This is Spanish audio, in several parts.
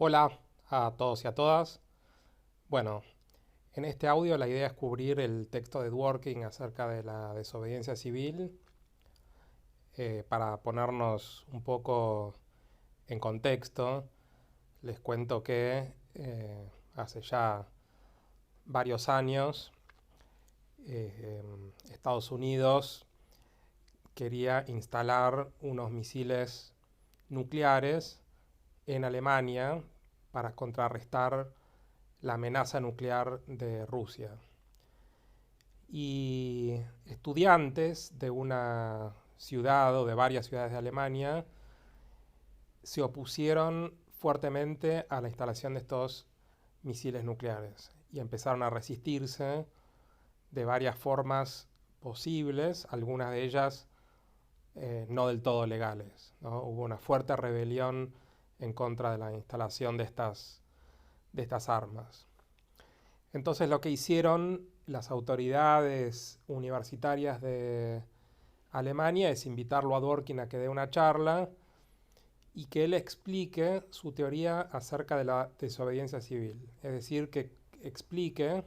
Hola a todos y a todas. Bueno, en este audio la idea es cubrir el texto de Dworkin acerca de la desobediencia civil. Para ponernos un poco en contexto, les cuento que hace ya varios años Estados Unidos quería instalar unos misiles nucleares en Alemania para contrarrestar la amenaza nuclear de Rusia. Y estudiantes de una ciudad o de varias ciudades de Alemania se opusieron fuertemente a la instalación de estos misiles nucleares y empezaron a resistirse de varias formas posibles, algunas de ellas no del todo legales, ¿no? Hubo una fuerte rebelión en contra de la instalación de estas armas. Entonces lo que hicieron las autoridades universitarias de Alemania es invitarlo a Dworkin a que dé una charla y que él explique su teoría acerca de la desobediencia civil. Es decir, que explique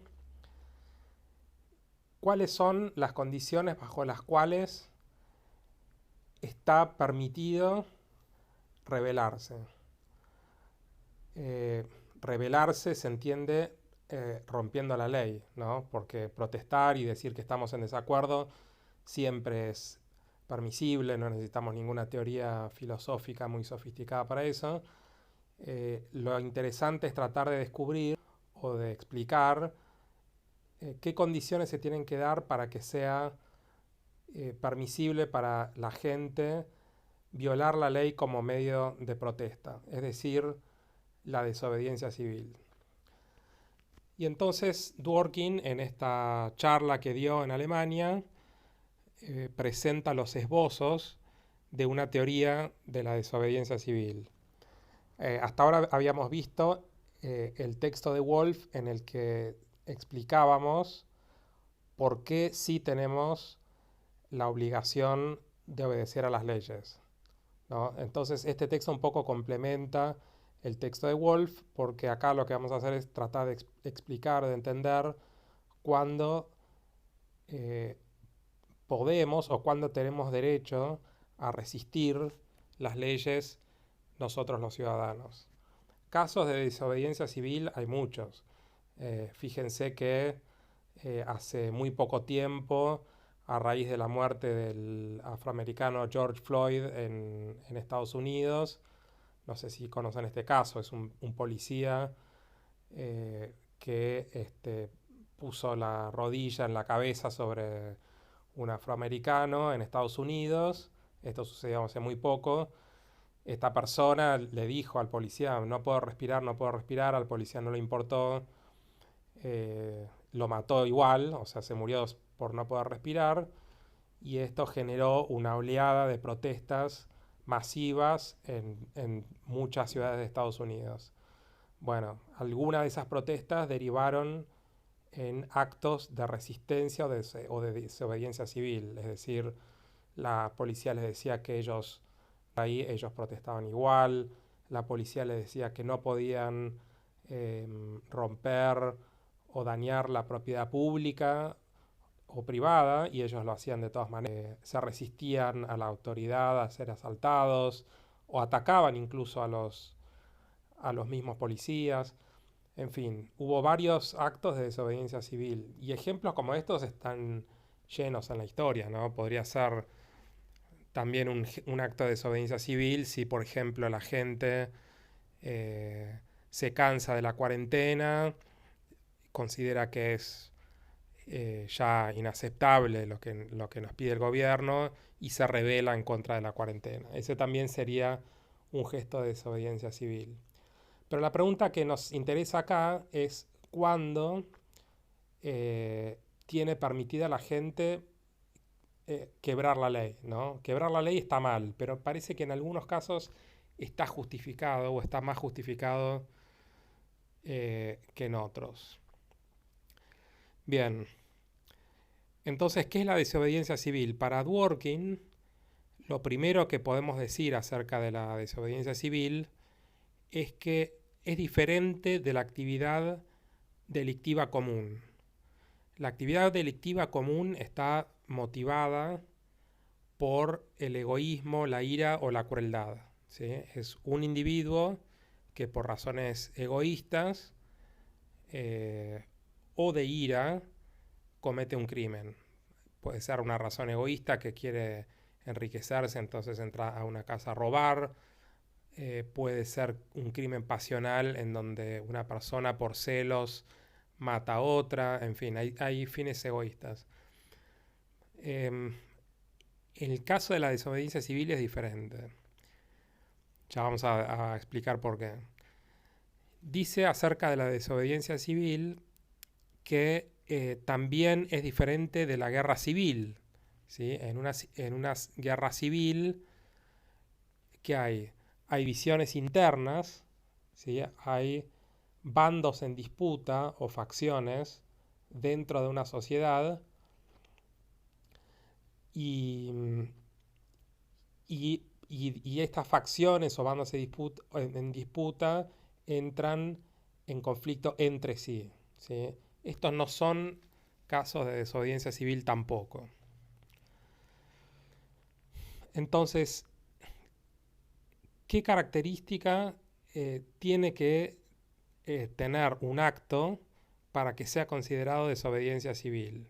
cuáles son las condiciones bajo las cuales está permitido rebelarse. Rebelarse se entiende rompiendo la ley, ¿no? Porque protestar y decir que estamos en desacuerdo siempre es permisible, no necesitamos ninguna teoría filosófica muy sofisticada para eso. Lo interesante es tratar de descubrir o de explicar qué condiciones se tienen que dar para que sea permisible para la gente violar la ley como medio de protesta, es decir, la desobediencia civil. Y entonces Dworkin, en esta charla que dio en Alemania, presenta los esbozos de una teoría de la desobediencia civil. Hasta ahora habíamos visto el texto de Wolf en el que explicábamos por qué sí tenemos la obligación de obedecer a las leyes, ¿no? Entonces este texto un poco complementa el texto de Wolf, porque acá lo que vamos a hacer es tratar de explicar, de entender cuándo eh, podemos o cuándo tenemos derecho a resistir las leyes nosotros los ciudadanos. Casos de desobediencia civil hay muchos. Fíjense que hace muy poco tiempo, a raíz de la muerte del afroamericano George Floyd en Estados Unidos, no sé si conocen este caso, es un policía que puso la rodilla en la cabeza sobre un afroamericano en Estados Unidos. Esto sucedió hace muy poco. Esta persona le dijo al policía, no puedo respirar, no puedo respirar. Al policía no le importó. Lo mató igual, o sea, se murió por no poder respirar. Y esto generó una oleada de protestas masivas en muchas ciudades de Estados Unidos. Bueno, algunas de esas protestas derivaron en actos de resistencia o de desobediencia civil, es decir, la policía les decía que ellos protestaban igual, la policía les decía que no podían romper o dañar la propiedad pública o privada y ellos lo hacían de todas maneras. Se resistían a la autoridad a ser asaltados o atacaban incluso a los mismos policías. En fin, hubo varios actos de desobediencia civil y ejemplos como estos están llenos en la historia, ¿no? Podría ser también un acto de desobediencia civil si, por ejemplo, la gente se cansa de la cuarentena, considera que es ya inaceptable lo que nos pide el gobierno y se rebela en contra de la cuarentena. Ese también sería un gesto de desobediencia civil. Pero la pregunta que nos interesa acá es cuándo tiene permitida la gente quebrar la ley, ¿no? Quebrar la ley está mal, pero parece que en algunos casos está justificado o está más justificado que en otros. Bien, entonces, ¿qué es la desobediencia civil? Para Dworkin, lo primero que podemos decir acerca de la desobediencia civil es que es diferente de la actividad delictiva común. La actividad delictiva común está motivada por el egoísmo, la ira o la crueldad, ¿sí? Es un individuo que por razones egoístas o de ira comete un crimen. Puede ser una razón egoísta que quiere enriquecerse, entonces entra a una casa a robar. Puede ser un crimen pasional en donde una persona por celos mata a otra. En fin, hay fines egoístas. El caso de la desobediencia civil es diferente. Ya vamos a explicar por qué. Dice acerca de la desobediencia civil que también es diferente de la guerra civil, ¿sí? En una guerra civil, ¿qué hay? Hay visiones internas, ¿sí? Hay bandos en disputa o facciones dentro de una sociedad y, y estas facciones o bandos en disputa entran en conflicto entre sí, ¿sí? Estos no son casos de desobediencia civil tampoco. Entonces, ¿qué característica tiene que tener un acto para que sea considerado desobediencia civil?